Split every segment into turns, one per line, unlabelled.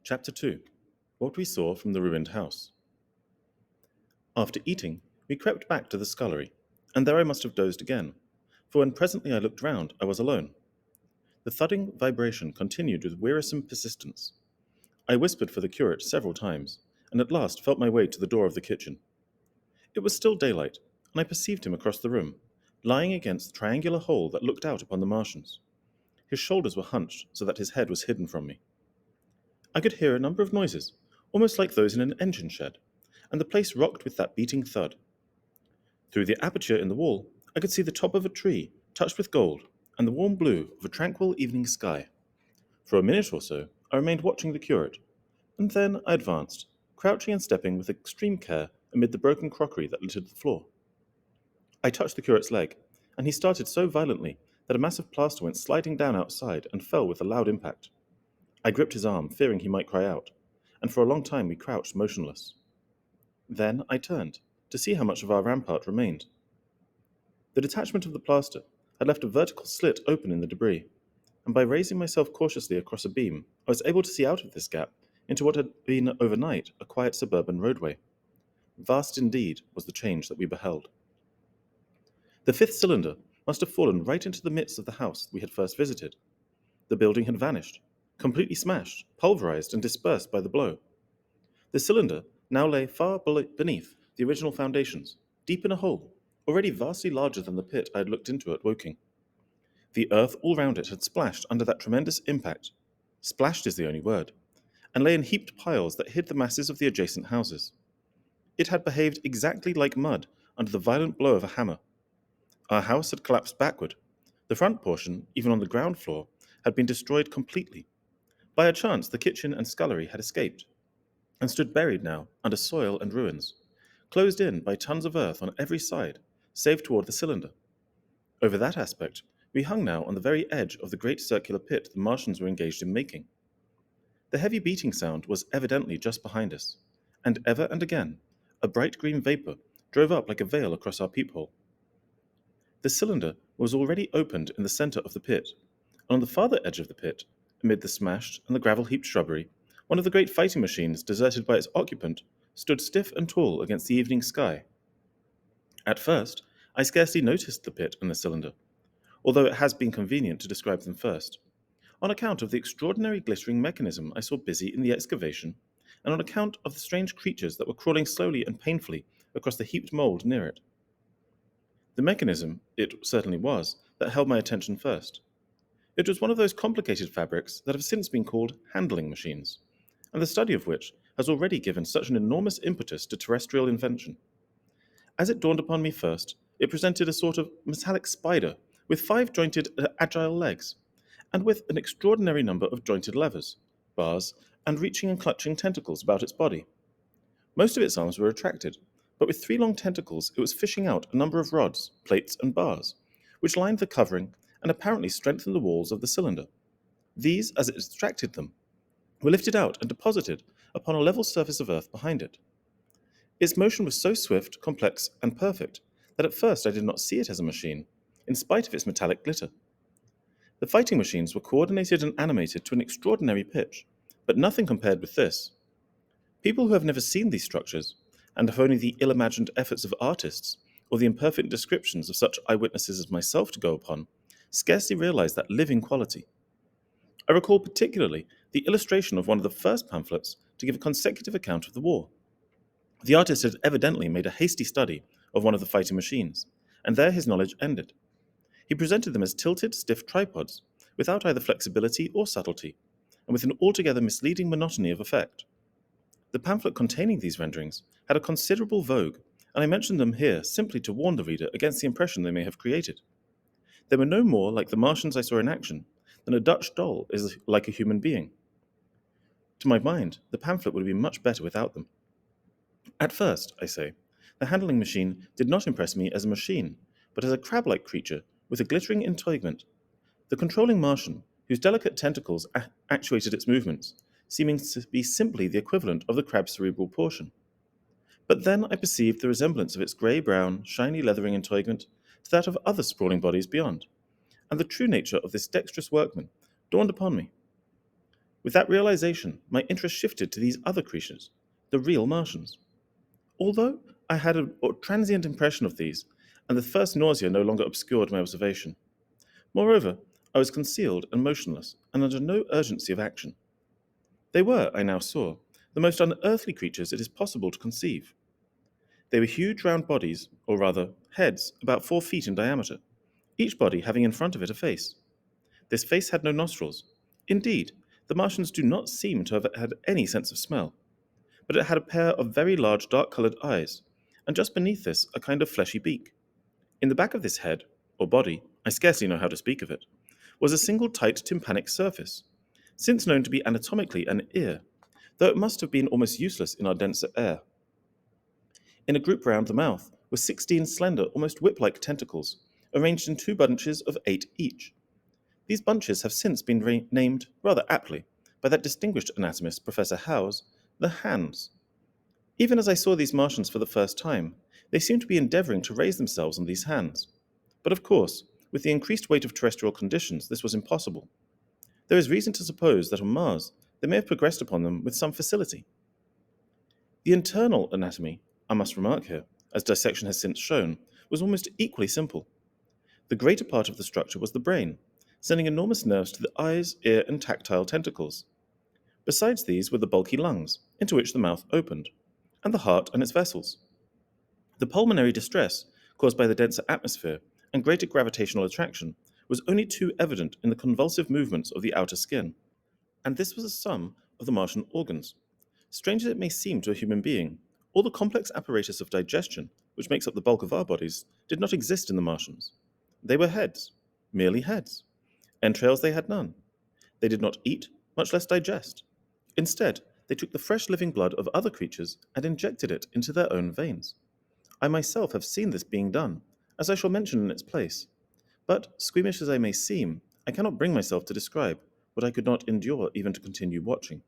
Chapter 2. What we saw from the ruined house. After eating, we crept back to the scullery, and there I must have dozed again, for when presently I looked round, I was alone. The thudding vibration continued with wearisome persistence. I whispered for the curate several times, and at last felt my way to the door of the kitchen. It was still daylight, and I perceived him across the room, lying against the triangular hole that looked out upon the Martians. His shoulders were hunched so that his head was hidden from me. I could hear a number of noises, almost like those in an engine shed, and the place rocked with that beating thud. Through the aperture in the wall, I could see the top of a tree touched with gold and the warm blue of a tranquil evening sky. For a minute or so, I remained watching the curate, and then I advanced, crouching and stepping with extreme care amid the broken crockery that littered the floor. I touched the curate's leg, and he started so violently that a mass of plaster went sliding down outside and fell with a loud impact. I gripped his arm, fearing he might cry out, and for a long time we crouched motionless. Then I turned, to see how much of our rampart remained. The detachment of the plaster had left a vertical slit open in the debris, and by raising myself cautiously across a beam, I was able to see out of this gap into what had been overnight a quiet suburban roadway. Vast indeed was the change that we beheld. The fifth cylinder must have fallen right into the midst of the house we had first visited. The building had vanished, completely smashed, pulverized, and dispersed by the blow. The cylinder now lay far beneath the original foundations, deep in a hole, already vastly larger than the pit I had looked into at Woking. The earth all round it had splashed under that tremendous impact. Splashed is the only word, and lay in heaped piles that hid the masses of the adjacent houses. It had behaved exactly like mud under the violent blow of a hammer. Our house had collapsed backward. The front portion, even on the ground floor, had been destroyed completely. By a chance, the kitchen and scullery had escaped, and stood buried now under soil and ruins, closed in by tons of earth on every side, save toward the cylinder. Over that aspect, we hung now on the very edge of the great circular pit the Martians were engaged in making. The heavy beating sound was evidently just behind us, and ever and again, a bright green vapor drove up like a veil across our peephole. The cylinder was already opened in the center of the pit, and on the farther edge of the pit, amid the smashed and the gravel-heaped shrubbery, one of the great fighting machines, deserted by its occupant, stood stiff and tall against the evening sky. At first, I scarcely noticed the pit and the cylinder, although it has been convenient to describe them first, on account of the extraordinary glittering mechanism I saw busy in the excavation, and on account of the strange creatures that were crawling slowly and painfully across the heaped mold near it. The mechanism, it certainly was, that held my attention first. It was one of those complicated fabrics that have since been called handling machines, and the study of which has already given such an enormous impetus to terrestrial invention. As it dawned upon me first, it presented a sort of metallic spider with 5 jointed agile legs, and with an extraordinary number of jointed levers, bars, and reaching and clutching tentacles about its body. Most of its arms were retracted, but with 3 long tentacles it was fishing out a number of rods, plates, and bars, which lined the covering and apparently strengthened the walls of the cylinder. These, as it extracted them, were lifted out and deposited upon a level surface of earth behind it. Its motion was so swift, complex, and perfect that at first I did not see it as a machine, in spite of its metallic glitter. The fighting machines were coordinated and animated to an extraordinary pitch, but nothing compared with this. People who have never seen these structures, and have only the ill-imagined efforts of artists, or the imperfect descriptions of such eyewitnesses as myself to go upon, scarcely realize that living quality. I recall particularly the illustration of one of the first pamphlets to give a consecutive account of the war. The artist had evidently made a hasty study of one of the fighting machines, and there his knowledge ended. He presented them as tilted, stiff tripods, without either flexibility or subtlety, and with an altogether misleading monotony of effect. The pamphlet containing these renderings had a considerable vogue, and I mention them here simply to warn the reader against the impression they may have created. They were no more like the Martians I saw in action than a Dutch doll is like a human being. To my mind, the pamphlet would have been much better without them. At first, I say, the handling machine did not impress me as a machine, but as a crab-like creature with a glittering entoigment. The controlling Martian, whose delicate tentacles actuated its movements, seeming to be simply the equivalent of the crab's cerebral portion. But then I perceived the resemblance of its grey-brown, shiny leathering entoigment to that of other sprawling bodies beyond, and the true nature of this dexterous workman dawned upon me. With that realization, my interest shifted to these other creatures, the real Martians. Although I had a transient impression of these, and the first nausea no longer obscured my observation. Moreover, I was concealed and motionless, and under no urgency of action. They were, I now saw, the most unearthly creatures it is possible to conceive. They were huge round bodies, or rather, heads, about 4 feet in diameter, each body having in front of it a face. This face had no nostrils. Indeed, the Martians do not seem to have had any sense of smell, but it had a pair of very large dark-colored eyes, and just beneath this a kind of fleshy beak. In the back of this head, or body, I scarcely know how to speak of it, was a single tight tympanic surface, since known to be anatomically an ear, though it must have been almost useless in our denser air. In a group round the mouth were 16 slender, almost whip-like tentacles, arranged in 2 bunches of 8 each. These bunches have since been named, rather aptly, by that distinguished anatomist, Professor Howes, the hands. Even as I saw these Martians for the first time, they seemed to be endeavoring to raise themselves on these hands. But of course, with the increased weight of terrestrial conditions, this was impossible. There is reason to suppose that on Mars, they may have progressed upon them with some facility. The internal anatomy, I must remark here, as dissection has since shown, was almost equally simple. The greater part of the structure was the brain, sending enormous nerves to the eyes, ear, and tactile tentacles. Besides these were the bulky lungs, into which the mouth opened, and the heart and its vessels. The pulmonary distress, caused by the denser atmosphere and greater gravitational attraction, was only too evident in the convulsive movements of the outer skin. And this was a sum of the Martian organs. Strange as it may seem to a human being, all the complex apparatus of digestion, which makes up the bulk of our bodies, did not exist in the Martians. They were heads, merely heads. Entrails they had none. They did not eat, much less digest. Instead, they took the fresh living blood of other creatures and injected it into their own veins. I myself have seen this being done, as I shall mention in its place. But, squeamish as I may seem, I cannot bring myself to describe what I could not endure even to continue watching.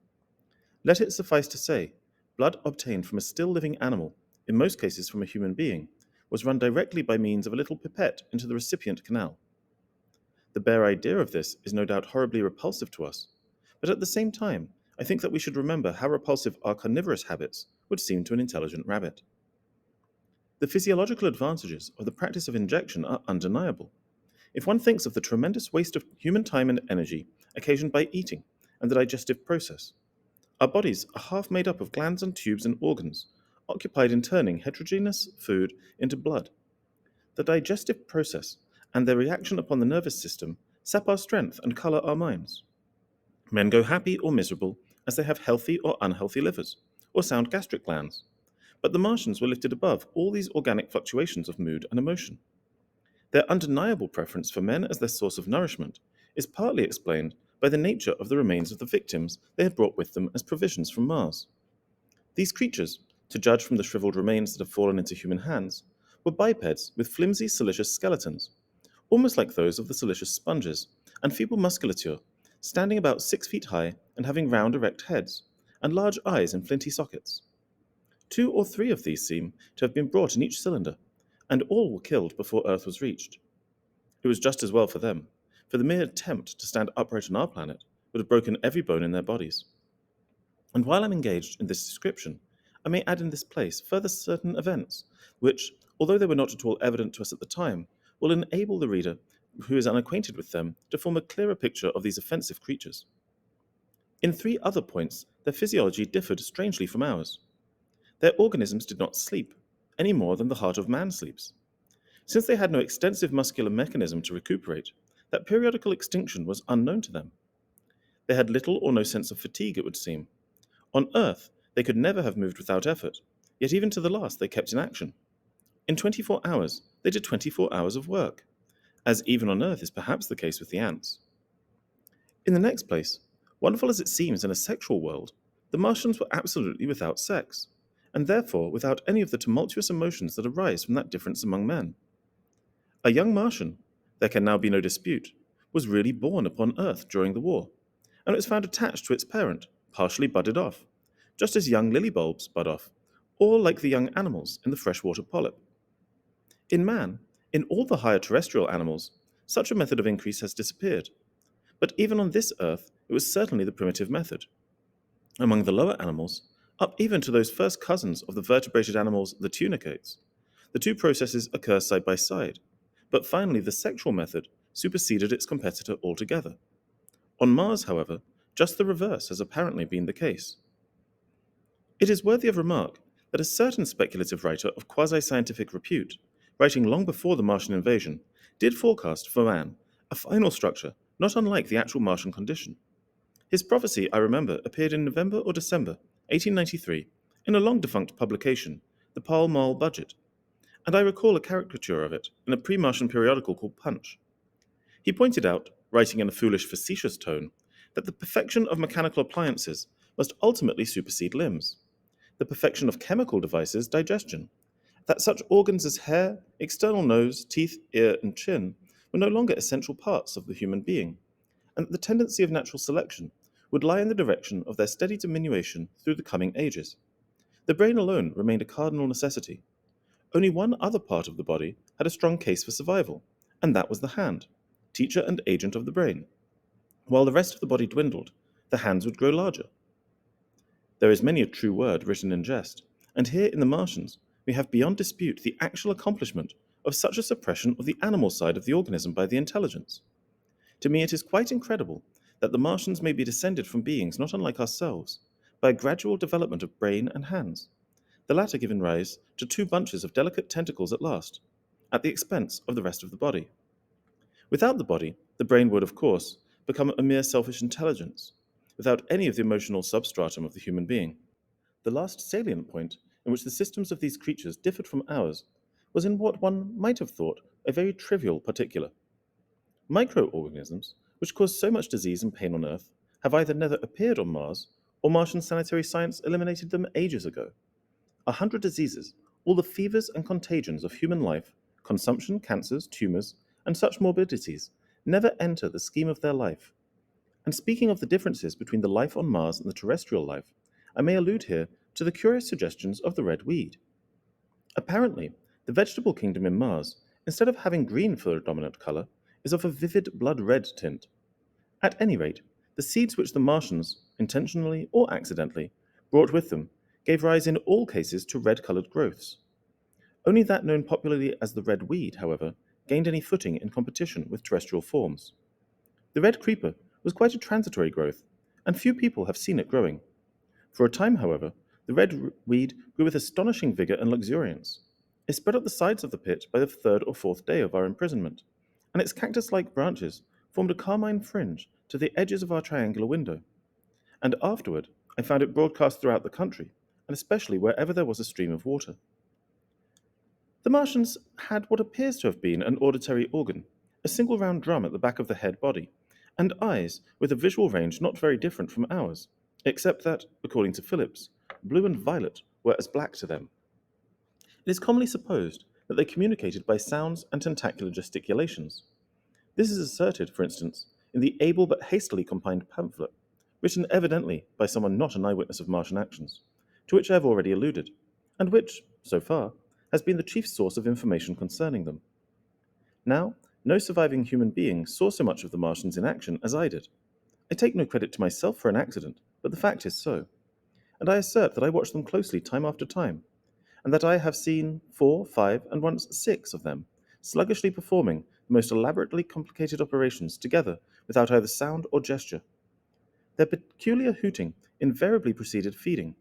Let it suffice to say, blood obtained from a still living animal, in most cases from a human being, was run directly by means of a little pipette into the recipient canal. The bare idea of this is no doubt horribly repulsive to us, but at the same time, I think that we should remember how repulsive our carnivorous habits would seem to an intelligent rabbit. The physiological advantages of the practice of injection are undeniable. If one thinks of the tremendous waste of human time and energy occasioned by eating and the digestive process, our bodies are half made up of glands and tubes and organs, occupied in turning heterogeneous food into blood. The digestive process and their reaction upon the nervous system sap our strength and color our minds. Men go happy or miserable as they have healthy or unhealthy livers, or sound gastric glands. But the Martians were lifted above all these organic fluctuations of mood and emotion. Their undeniable preference for men as their source of nourishment is partly explained by the nature of the remains of the victims they had brought with them as provisions from Mars. These creatures, to judge from the shriveled remains that have fallen into human hands, were bipeds with flimsy siliceous skeletons, almost like those of the siliceous sponges, and feeble musculature, standing about 6 feet high and having round erect heads, and large eyes in flinty sockets. 2 or 3 of these seem to have been brought in each cylinder, and all were killed before Earth was reached. It was just as well for them, for the mere attempt to stand upright on our planet would have broken every bone in their bodies. And while I'm engaged in this description, I may add in this place further certain events, which, although they were not at all evident to us at the time, will enable the reader who is unacquainted with them to form a clearer picture of these offensive creatures. In 3 other points, their physiology differed strangely from ours. Their organisms did not sleep, any more than the heart of man sleeps. Since they had no extensive muscular mechanism to recuperate, that periodical extinction was unknown to them. They had little or no sense of fatigue, it would seem. On Earth, they could never have moved without effort, yet even to the last they kept in action. In 24 hours, they did 24 hours of work, as even on Earth is perhaps the case with the ants. In the next place, wonderful as it seems in a sexual world, the Martians were absolutely without sex, and therefore without any of the tumultuous emotions that arise from that difference among men. A young Martian, there can now be no dispute, was really born upon Earth during the war, and it was found attached to its parent, partially budded off, just as young lily bulbs bud off, or like the young animals in the freshwater polyp. In man, in all the higher terrestrial animals, such a method of increase has disappeared, But even on this Earth, it was certainly the primitive method. Among the lower animals, up even to those first cousins of the vertebrated animals, the tunicates, the two processes occur side by side, but finally the sexual method superseded its competitor altogether. On Mars, however, just the reverse has apparently been the case. It is worthy of remark that a certain speculative writer of quasi-scientific repute, writing long before the Martian invasion, did forecast for man a final structure not unlike the actual Martian condition. His prophecy, I remember, appeared in November or December 1893 in a long-defunct publication, the Pall Mall Budget, and I recall a caricature of it in a pre-Martian periodical called Punch. He pointed out, writing in a foolish, facetious tone, that the perfection of mechanical appliances must ultimately supersede limbs, the perfection of chemical devices digestion, that such organs as hair, external nose, teeth, ear, and chin were no longer essential parts of the human being, and that the tendency of natural selection would lie in the direction of their steady diminution through the coming ages. The brain alone remained a cardinal necessity. Only one other part of the body had a strong case for survival, and that was the hand, teacher and agent of the brain. While the rest of the body dwindled, the hands would grow larger. There is many a true word written in jest, and here in the Martians we have beyond dispute the actual accomplishment of such a suppression of the animal side of the organism by the intelligence. To me it is quite incredible that the Martians may be descended from beings not unlike ourselves, by a gradual development of brain and hands, the latter giving rise to two bunches of delicate tentacles at last, at the expense of the rest of the body. Without the body, the brain would, of course, become a mere selfish intelligence, without any of the emotional substratum of the human being. The last salient point in which the systems of these creatures differed from ours was in what one might have thought a very trivial particular. Microorganisms, which cause so much disease and pain on Earth, have either never appeared on Mars, or Martian sanitary science eliminated them ages ago. 100 diseases, all the fevers and contagions of human life, consumption, cancers, tumors, and such morbidities, never enter the scheme of their life. And speaking of the differences between the life on Mars and the terrestrial life, I may allude here to the curious suggestions of the red weed. Apparently, the vegetable kingdom in Mars, instead of having green for a dominant color, is of a vivid blood red tint. At any rate, the seeds which the Martians, intentionally or accidentally, brought with them gave rise in all cases to red-colored growths. Only that known popularly as the red weed, however, gained any footing in competition with terrestrial forms. The red creeper was quite a transitory growth, and few people have seen it growing. For a time, however, the red weed grew with astonishing vigor and luxuriance. It spread up the sides of the pit by the third or fourth day of our imprisonment, and its cactus-like branches formed a carmine fringe to the edges of our triangular window. And afterward, I found it broadcast throughout the country, and especially wherever there was a stream of water. The Martians had what appears to have been an auditory organ, a single round drum at the back of the head body, and eyes with a visual range not very different from ours, except that, according to Phillips, blue and violet were as black to them. It is commonly supposed that they communicated by sounds and tentacular gesticulations. This is asserted, for instance, in the able but hastily compiled pamphlet, written evidently by someone not an eyewitness of Martian actions, to which I have already alluded, and which, so far, has been the chief source of information concerning them. Now, no surviving human being saw so much of the Martians in action as I did. I take no credit to myself for an accident, but the fact is so, and I assert that I watched them closely time after time, and that I have seen 4, 5, and once 6 of them, sluggishly performing the most elaborately complicated operations together without either sound or gesture. Their peculiar hooting invariably preceded feeding.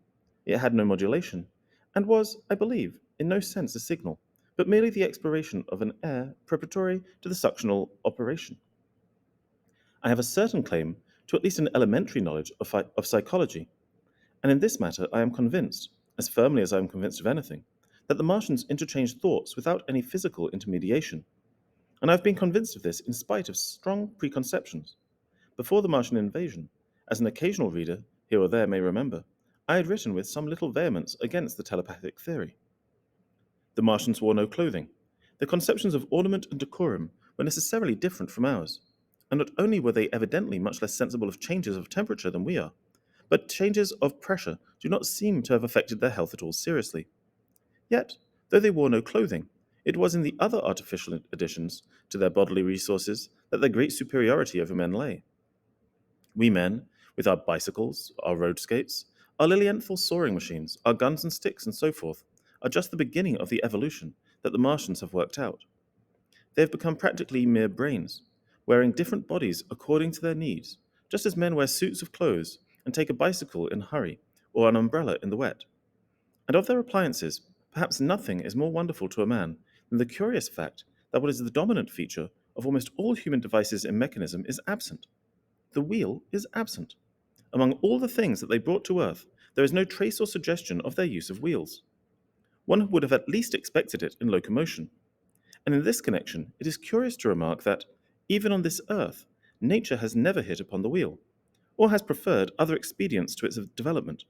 It had no modulation, and was, I believe, in no sense a signal, but merely the expiration of an air preparatory to the suctional operation. I have a certain claim to at least an elementary knowledge of psychology, and in this matter I am convinced, as firmly as I am convinced of anything, that the Martians interchanged thoughts without any physical intermediation, and I have been convinced of this in spite of strong preconceptions. Before the Martian invasion, as an occasional reader here or there may remember, I had written with some little vehemence against the telepathic theory. The Martians wore no clothing. Their conceptions of ornament and decorum were necessarily different from ours, and not only were they evidently much less sensible of changes of temperature than we are, but changes of pressure do not seem to have affected their health at all seriously. Yet, though they wore no clothing, it was in the other artificial additions to their bodily resources that their great superiority over men lay. We men, with our bicycles, our road skates, our lilienthal soaring machines, our guns and sticks, and so forth, are just the beginning of the evolution that the Martians have worked out. They have become practically mere brains, wearing different bodies according to their needs, just as men wear suits of clothes and take a bicycle in a hurry or an umbrella in the wet. And of their appliances, perhaps nothing is more wonderful to a man than the curious fact that what is the dominant feature of almost all human devices and mechanism is absent. The wheel is absent. Among all the things that they brought to earth, there is no trace or suggestion of their use of wheels. One would have at least expected it in locomotion. And in this connection, it is curious to remark that, even on this earth, nature has never hit upon the wheel, or has preferred other expedients to its development.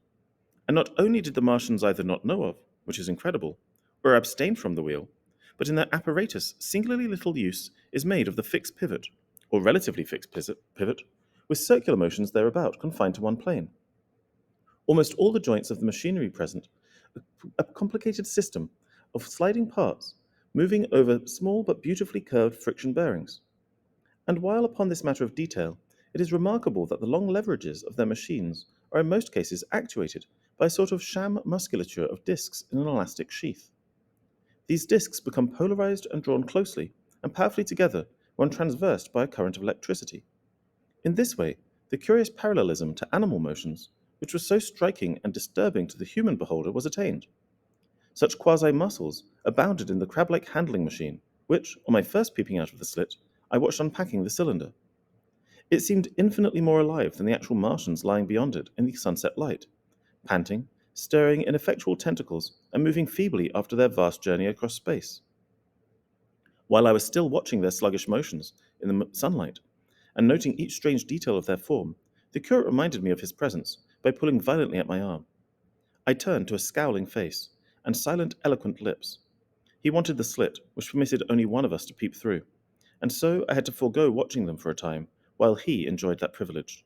And not only did the Martians either not know of, which is incredible, or abstain from the wheel, but in their apparatus singularly little use is made of the fixed pivot, or relatively fixed pivot, with circular motions thereabout confined to one plane. Almost all the joints of the machinery present a complicated system of sliding parts moving over small but beautifully curved friction bearings. And while upon this matter of detail, it is remarkable that the long leverages of their machines are in most cases actuated by a sort of sham musculature of discs in an elastic sheath. These discs become polarized and drawn closely and powerfully together when transversed by a current of electricity. In this way, the curious parallelism to animal motions, which was so striking and disturbing to the human beholder, was attained. Such quasi-muscles abounded in the crab-like handling machine, which, on my first peeping out of the slit, I watched unpacking the cylinder. It seemed infinitely more alive than the actual Martians lying beyond it in the sunset light, panting, stirring ineffectual tentacles, and moving feebly after their vast journey across space. While I was still watching their sluggish motions in the sunlight, and noting each strange detail of their form, the curate reminded me of his presence by pulling violently at my arm. I turned to a scowling face and silent, eloquent lips. He wanted the slit, which permitted only one of us to peep through, and so I had to forego watching them for a time while he enjoyed that privilege.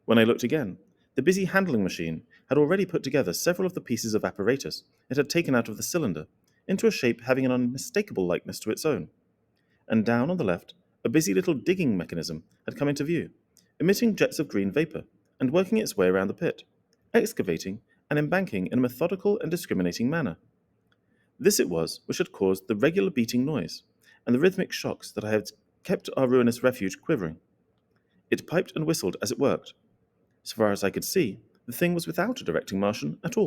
When I looked again, the busy handling machine had already put together several of the pieces of apparatus it had taken out of the cylinder into a shape having an unmistakable likeness to its own, and down on the left, a busy little digging mechanism had come into view, emitting jets of green vapor and working its way around the pit, excavating and embanking in a methodical and discriminating manner. This it was which had caused the regular beating noise and the rhythmic shocks that had kept our ruinous refuge quivering. It piped and whistled as it worked. So far as I could see, the thing was without a directing Martian at all.